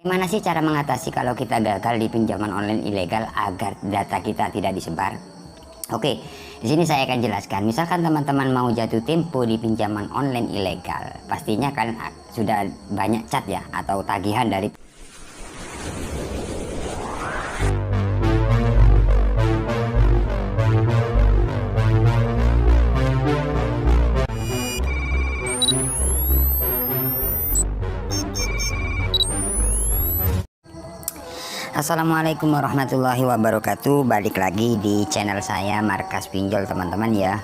Mana sih cara mengatasi kalau kita gagal di pinjaman online ilegal agar data kita tidak disebar? Oke, di sini saya akan jelaskan. Misalkan teman-teman mau jatuh tempo di pinjaman online ilegal, pastinya kan sudah banyak chat ya atau tagihan dari Assalamualaikum warahmatullahi wabarakatuh. Balik lagi di channel saya Markas Pinjol teman-teman ya.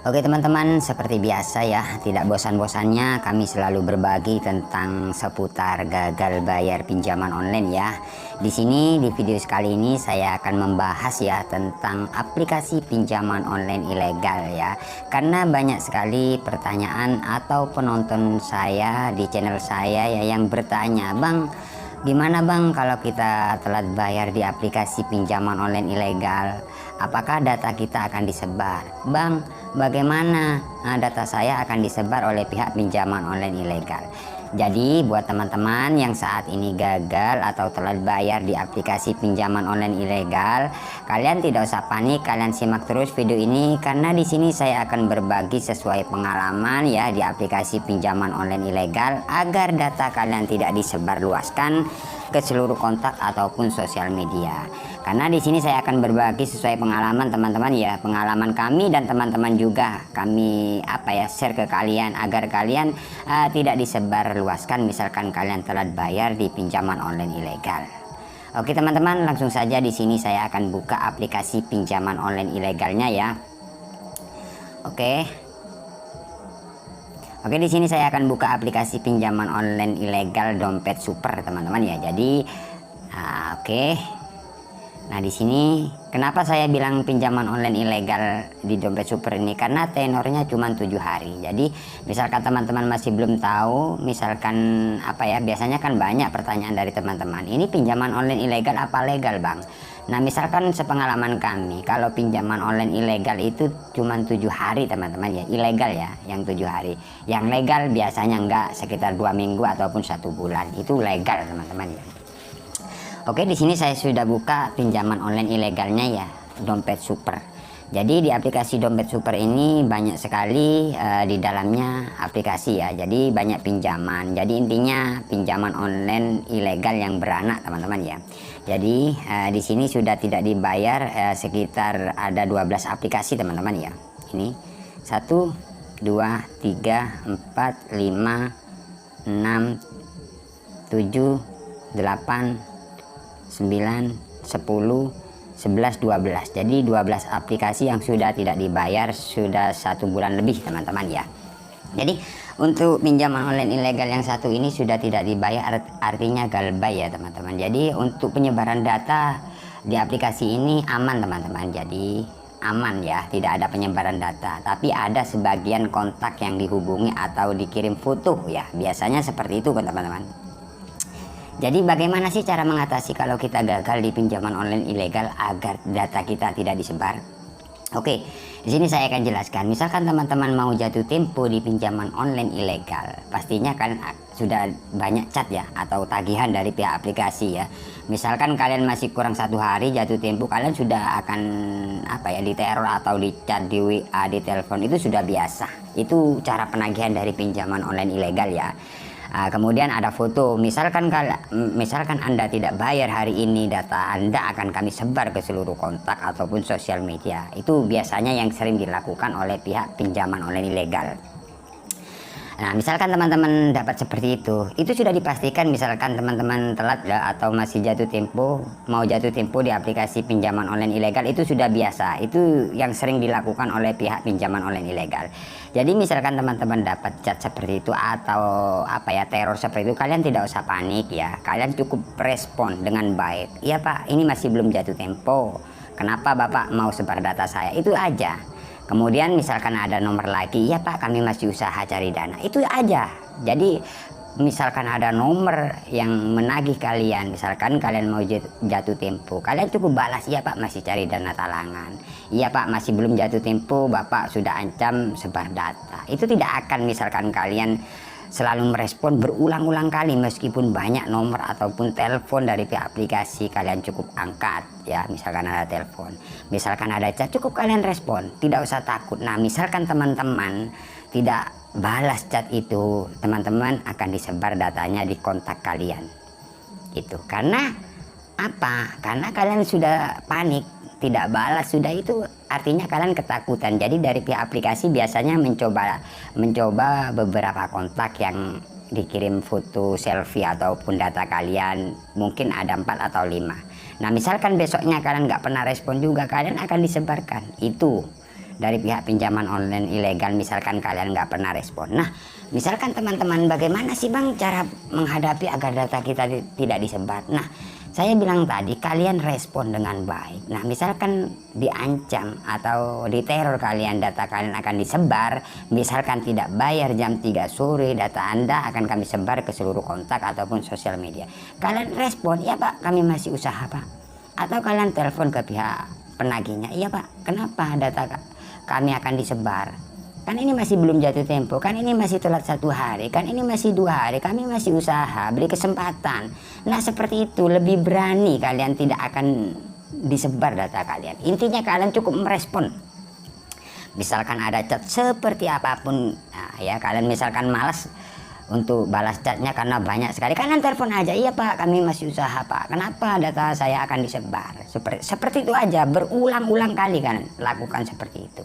Oke teman-teman, seperti biasa ya, tidak bosan-bosannya kami selalu berbagi tentang seputar gagal bayar pinjaman online ya. Di sini di video kali ini saya akan membahas ya tentang aplikasi pinjaman online ilegal ya. Karena banyak sekali pertanyaan atau penonton saya di channel saya ya yang bertanya, "Bang, gimana bang kalau kita telat bayar di aplikasi pinjaman online ilegal? Apakah data kita akan disebar? Bang, bagaimana data saya akan disebar oleh pihak pinjaman online ilegal?" Jadi buat teman-teman yang saat ini gagal atau telat bayar di aplikasi pinjaman online ilegal, kalian tidak usah panik, kalian simak terus video ini karena di sini saya akan berbagi sesuai pengalaman ya di aplikasi pinjaman online ilegal agar data kalian tidak disebarluaskan ke seluruh kontak ataupun sosial media. Karena di sini saya akan berbagi sesuai pengalaman teman-teman ya, pengalaman kami dan teman-teman juga kami share ke kalian agar kalian tidak disebarluaskan misalkan kalian telat bayar di pinjaman online ilegal. Oke teman-teman, langsung saja di sini saya akan buka aplikasi pinjaman online ilegalnya ya. Oke, di sini saya akan buka aplikasi pinjaman online ilegal Dompet Super teman-teman ya. Jadi Nah di sini kenapa saya bilang pinjaman online ilegal di Dompet Super ini, karena tenornya cuma 7 hari. Jadi misalkan teman-teman masih belum tahu, misalkan biasanya kan banyak pertanyaan dari teman-teman, ini pinjaman online ilegal apa legal bang? Nah misalkan sepengalaman kami, kalau pinjaman online ilegal itu cuma 7 hari teman-teman ya, ilegal ya yang 7 hari. Yang legal biasanya enggak, sekitar 2 minggu ataupun 1 bulan, itu legal teman-teman ya. Oke, di sini saya sudah buka pinjaman online ilegalnya ya, Dompet Super. Jadi di aplikasi Dompet Super ini banyak sekali di dalamnya aplikasi ya. Jadi banyak pinjaman. Jadi intinya pinjaman online ilegal yang beranak teman-teman ya. Jadi di sini sudah tidak dibayar sekitar ada 12 aplikasi teman-teman ya. Ini 1 2 3 4 5 6 7 8 9, 10, 11, 12. Jadi 12 aplikasi yang sudah tidak dibayar sudah 1 bulan lebih teman-teman ya. Jadi untuk pinjaman online ilegal yang satu ini sudah tidak dibayar, artinya galbay ya teman-teman. Jadi untuk penyebaran data di aplikasi ini aman teman-teman. Jadi aman ya, tidak ada penyebaran data, tapi ada sebagian kontak yang dihubungi atau dikirim foto ya, biasanya seperti itu kan teman-teman. Jadi bagaimana sih cara mengatasi kalau kita gagal di pinjaman online ilegal agar data kita tidak disebar? Oke, di sini saya akan jelaskan. Misalkan teman-teman mau jatuh tempo di pinjaman online ilegal, pastinya kan sudah banyak chat ya atau tagihan dari pihak aplikasi ya. Misalkan kalian masih kurang 1 hari jatuh tempo, kalian sudah akan diteror atau dicat di WA, di telepon, itu sudah biasa. Itu cara penagihan dari pinjaman online ilegal ya. Kemudian ada foto, misalkan Anda tidak bayar hari ini, data Anda akan kami sebar ke seluruh kontak ataupun sosial media. Itu biasanya yang sering dilakukan oleh pihak pinjaman online ilegal. Nah misalkan teman-teman dapat seperti itu sudah dipastikan misalkan teman-teman telat ya, atau masih mau jatuh tempo di aplikasi pinjaman online ilegal, itu sudah biasa. Itu yang sering dilakukan oleh pihak pinjaman online ilegal. Jadi misalkan teman-teman dapat chat seperti itu atau teror seperti itu, kalian tidak usah panik ya. Kalian cukup respon dengan baik. Iya Pak, ini masih belum jatuh tempo. Kenapa Bapak mau sebar data saya? Itu aja. Kemudian misalkan ada nomor lagi, ya Pak kami masih usaha cari dana, itu aja. Jadi misalkan ada nomor yang menagih kalian, misalkan kalian mau jatuh tempo, kalian cukup balas, iya Pak masih cari dana talangan, iya Pak masih belum jatuh tempo, Bapak sudah ancam sebar data. Itu tidak akan misalkan kalian selalu merespon berulang-ulang kali meskipun banyak nomor ataupun telepon dari pihak aplikasi, kalian cukup angkat ya. Misalkan ada telepon, misalkan ada chat, cukup kalian respon, tidak usah takut. Nah misalkan teman-teman tidak balas chat itu, teman-teman akan disebar datanya di kontak kalian itu. Karena apa? Karena kalian sudah panik, tidak balas sudah, itu artinya kalian ketakutan. Jadi dari pihak aplikasi biasanya mencoba beberapa kontak yang dikirim foto selfie ataupun data kalian, mungkin ada 4 atau 5. Nah misalkan besoknya kalian nggak pernah respon juga, kalian akan disebarkan itu dari pihak pinjaman online ilegal. Misalkan kalian nggak pernah respon. Nah misalkan teman-teman, bagaimana sih bang cara menghadapi agar data kita tidak disebar? Nah saya bilang tadi, kalian respon dengan baik. Nah misalkan diancam atau diteror kalian, data kalian akan disebar, misalkan tidak bayar jam 3 sore, data Anda akan kami sebar ke seluruh kontak ataupun sosial media. Kalian respon, ya Pak, kami masih usaha Pak. Atau kalian telepon ke pihak penagihnya, iya Pak, kenapa data kami akan disebar? Kan ini masih belum jatuh tempo, kan ini masih telat 1 hari, kan ini masih 2 hari, kami masih usaha, beri kesempatan. Nah seperti itu, lebih berani, kalian tidak akan disebar data kalian. Intinya kalian cukup merespon. Misalkan ada chat seperti apapun, nah, ya kalian misalkan malas untuk balas chatnya karena banyak sekali, kalian telepon aja, iya Pak kami masih usaha Pak, kenapa data saya akan disebar? Seperti itu aja, berulang-ulang kali kan lakukan seperti itu.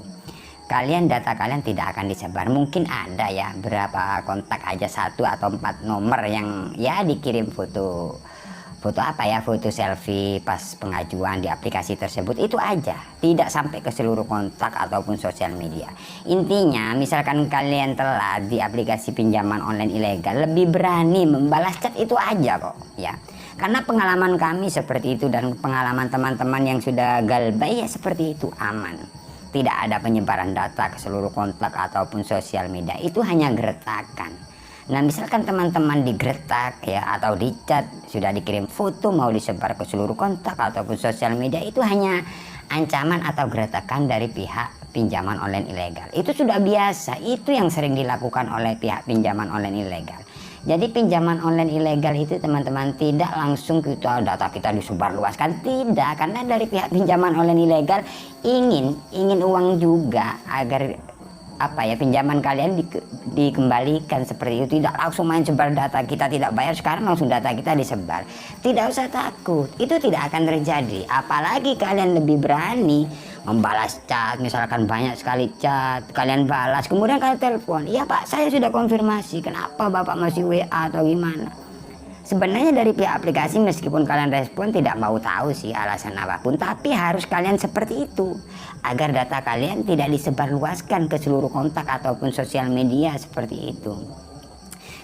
Kalian data kalian tidak akan disebar. Mungkin ada ya berapa kontak aja, 1 atau 4 nomor yang ya dikirim foto apa ya, foto selfie pas pengajuan di aplikasi tersebut, itu aja, tidak sampai ke seluruh kontak ataupun sosial media. Intinya misalkan kalian telat di aplikasi pinjaman online ilegal, lebih berani membalas chat, itu aja kok ya. Karena pengalaman kami seperti itu dan pengalaman teman-teman yang sudah galbay ya seperti itu, aman. Tidak ada penyebaran data ke seluruh kontak ataupun sosial media, itu hanya geretakan. Nah misalkan teman-teman digretak ya atau dicat, sudah dikirim foto mau disebar ke seluruh kontak ataupun sosial media, itu hanya ancaman atau geretakan dari pihak pinjaman online ilegal. Itu sudah biasa, itu yang sering dilakukan oleh pihak pinjaman online ilegal. Jadi pinjaman online ilegal itu teman-teman tidak langsung data kita disebarluaskan, tidak, karena dari pihak pinjaman online ilegal ingin uang juga agar apa ya, pinjaman kalian dikembalikan seperti itu. Tidak langsung main sebar data, kita tidak bayar sekarang langsung data kita disebar. Tidak usah takut, itu tidak akan terjadi. Apalagi kalian lebih berani membalas chat, misalkan banyak sekali chat, kalian balas, kemudian kalian telepon, iya Pak saya sudah konfirmasi, kenapa Bapak masih WA atau gimana? Sebenarnya dari pihak aplikasi meskipun kalian respon tidak mau tahu sih alasan apapun, tapi harus kalian seperti itu agar data kalian tidak disebarluaskan ke seluruh kontak ataupun sosial media seperti itu.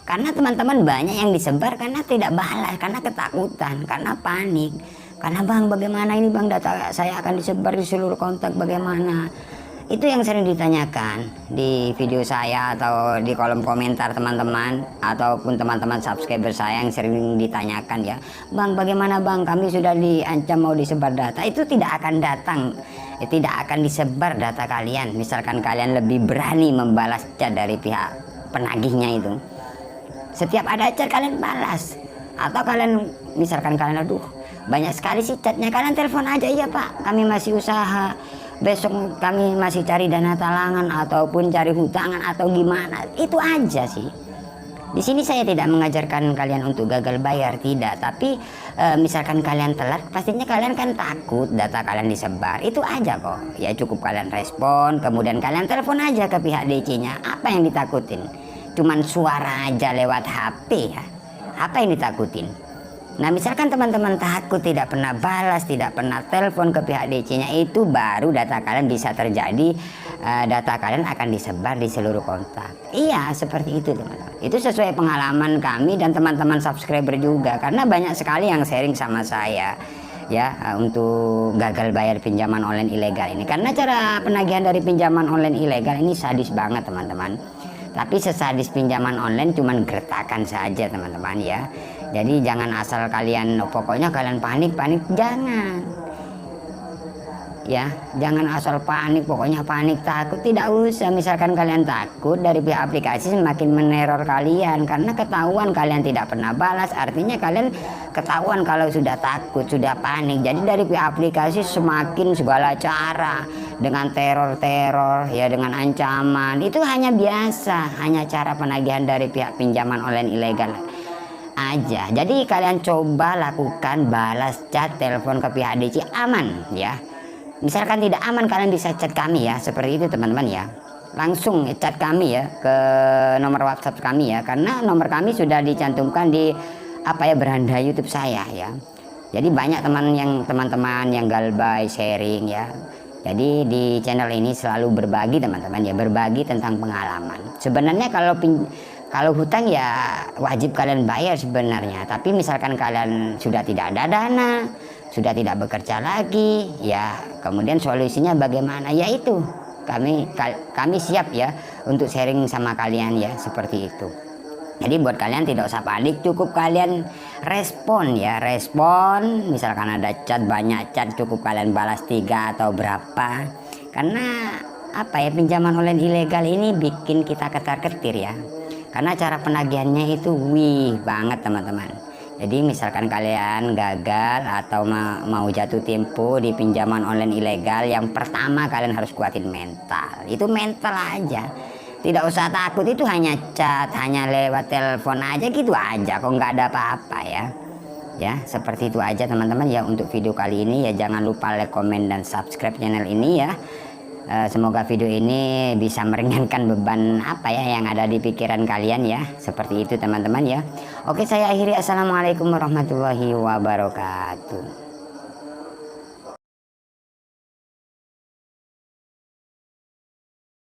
Karena teman-teman banyak yang disebar karena tidak balas, karena ketakutan, karena panik. Karena bang bagaimana ini bang, data saya akan disebar di seluruh kontak, bagaimana? Itu yang sering ditanyakan di video saya atau di kolom komentar teman-teman ataupun teman-teman subscriber saya yang sering ditanyakan ya, bang bagaimana bang, kami sudah diancam mau disebar data. Itu tidak akan datang, tidak akan disebar data kalian misalkan kalian lebih berani membalas chat dari pihak penagihnya itu. Setiap ada chat kalian balas, atau kalian misalkan kalian aduh banyak sekali sih chatnya, kalian telepon aja, iya Pak kami masih usaha, besok kami masih cari dana talangan ataupun cari hutangan atau gimana. Itu aja sih. Di sini saya tidak mengajarkan kalian untuk gagal bayar, tidak, tapi misalkan kalian telat, pastinya kalian kan takut data kalian disebar. Itu aja kok. Ya cukup kalian respon, kemudian kalian telepon aja ke pihak DC-nya. Apa yang ditakutin? Cuman suara aja lewat HP ya. Apa yang ditakutin? Nah misalkan teman-teman takut tidak pernah balas, tidak pernah telepon ke pihak DC-nya, itu baru data kalian bisa terjadi, data kalian akan disebar di seluruh kontak. Iya seperti itu teman-teman. Itu sesuai pengalaman kami dan teman-teman subscriber juga, karena banyak sekali yang sharing sama saya ya untuk gagal bayar pinjaman online ilegal ini. Karena cara penagihan dari pinjaman online ilegal ini sadis banget teman-teman. Tapi sesadis pinjaman online cuman gertakan saja teman-teman ya. Jadi jangan asal kalian pokoknya kalian panik, jangan. ya, jangan asal panik, pokoknya panik takut, tidak usah. Misalkan kalian takut, dari pihak aplikasi semakin meneror kalian karena ketahuan kalian tidak pernah balas, artinya kalian ketahuan kalau sudah takut, sudah panik. Jadi dari pihak aplikasi semakin segala cara dengan teror-teror ya, dengan ancaman. Itu hanya biasa, hanya cara penagihan dari pihak pinjaman online ilegal aja. Jadi kalian coba lakukan balas chat, telepon ke pihak DC aman ya. Misalkan tidak aman, kalian bisa chat kami ya, seperti itu teman-teman ya. Langsung chat kami ya ke nomor WhatsApp kami ya, karena nomor kami sudah dicantumkan di beranda YouTube saya ya. Jadi banyak teman-teman yang galbay sharing ya. Jadi di channel ini selalu berbagi teman-teman ya, berbagi tentang pengalaman. Sebenarnya kalau hutang ya wajib kalian bayar sebenarnya, tapi misalkan kalian sudah tidak ada dana, sudah tidak bekerja lagi ya, kemudian solusinya bagaimana, yaitu kami siap ya untuk sharing sama kalian ya, seperti itu. Jadi buat kalian tidak usah panik, cukup kalian respon ya, respon. Misalkan ada chat, banyak chat, cukup kalian balas 3 atau berapa. Karena pinjaman online ilegal ini bikin kita ketar-ketir ya, karena cara penagihannya itu wih banget teman-teman. Jadi misalkan kalian gagal atau mau jatuh tempo di pinjaman online ilegal, yang pertama kalian harus kuatin mental. Itu mental aja, tidak usah takut. Itu hanya chat, hanya lewat telepon aja gitu aja, kok nggak ada apa-apa ya. Ya seperti itu aja teman-teman ya untuk video kali ini ya. Jangan lupa like, komen, dan subscribe channel ini ya. Semoga video ini bisa meringankan beban yang ada di pikiran kalian ya, seperti itu teman-teman ya. Oke, saya akhiri. Assalamualaikum warahmatullahi wabarakatuh.